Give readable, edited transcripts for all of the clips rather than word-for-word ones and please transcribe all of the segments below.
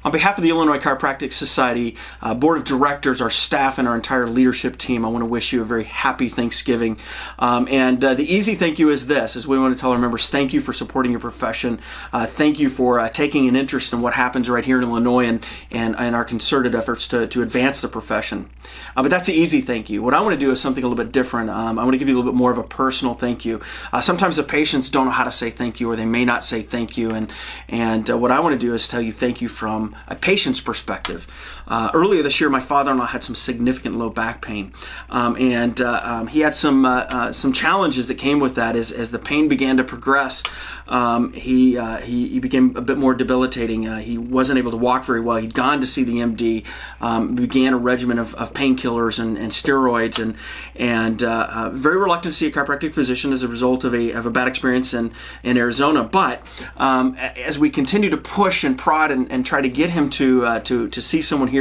On behalf of the Illinois Chiropractic Society, Board of Directors, our staff, and our entire leadership team, I want to wish you a very happy Thanksgiving. The easy thank you is this, is we want to tell our members thank you for supporting your profession. Thank you for taking an interest in what happens right here in Illinois and our concerted efforts to advance the profession. But that's the easy thank you. What I want to do is something a little bit different. I want to give you a little bit more of a personal thank you. Sometimes the patients don't know how to say thank you, or they may not say thank you. And what I want to do is tell you thank you from a patient's perspective. Earlier this year, my father-in-law had some significant low back pain, he had some challenges that came with that. As the pain began to progress, he became a bit more debilitating. He wasn't able to walk very well. He'd gone to see the MD, began a regimen of painkillers and steroids, and very reluctant to see a chiropractic physician as a result of a bad experience in Arizona. But as we continue to push and prod and try to get him to see someone here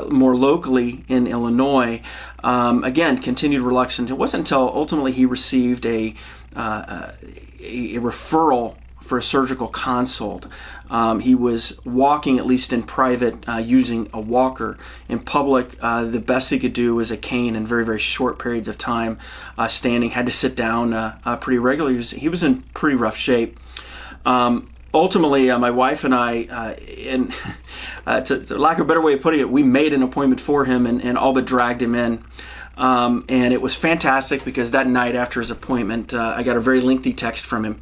more locally in Illinois, again, continued reluctance. It wasn't until ultimately he received a referral for a surgical consult. He was walking, at least in private, using a walker. In public, the best he could do was a cane in very, very short periods of time. Standing, had to sit down pretty regularly. He was in pretty rough shape. Ultimately, my wife and I, to lack of a better way of putting it, we made an appointment for him and all but dragged him in. And it was fantastic because that night after his appointment, I got a very lengthy text from him,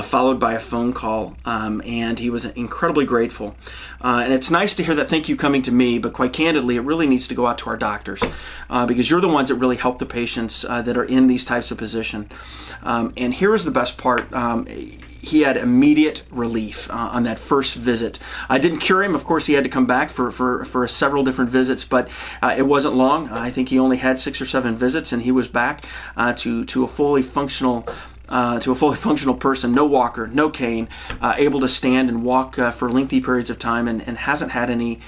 followed by a phone call, and he was incredibly grateful. And it's nice to hear that thank you coming to me, but quite candidly, it really needs to go out to our doctors, because you're the ones that really help the patients that are in these types of positions. And here is the best part. He had immediate relief on that first visit. I didn't cure him. Of course, he had to come back for several different visits, but it wasn't long. I think he only had 6 or 7 visits, and he was back to a fully functional person, no walker, no cane, able to stand and walk for lengthy periods of time, and hasn't had any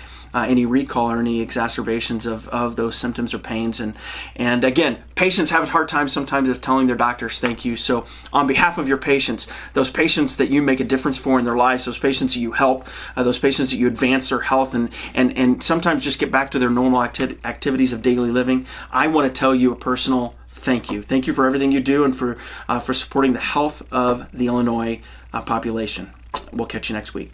recall or any exacerbations of those symptoms or pains. And again, patients have a hard time sometimes of telling their doctors thank you. So on behalf of your patients, those patients that you make a difference for in their lives, those patients that you help, those patients that you advance their health and sometimes just get back to their normal activities of daily living, I want to tell you a personal thank you. Thank you for everything you do and for supporting the health of the Illinois population. We'll catch you next week.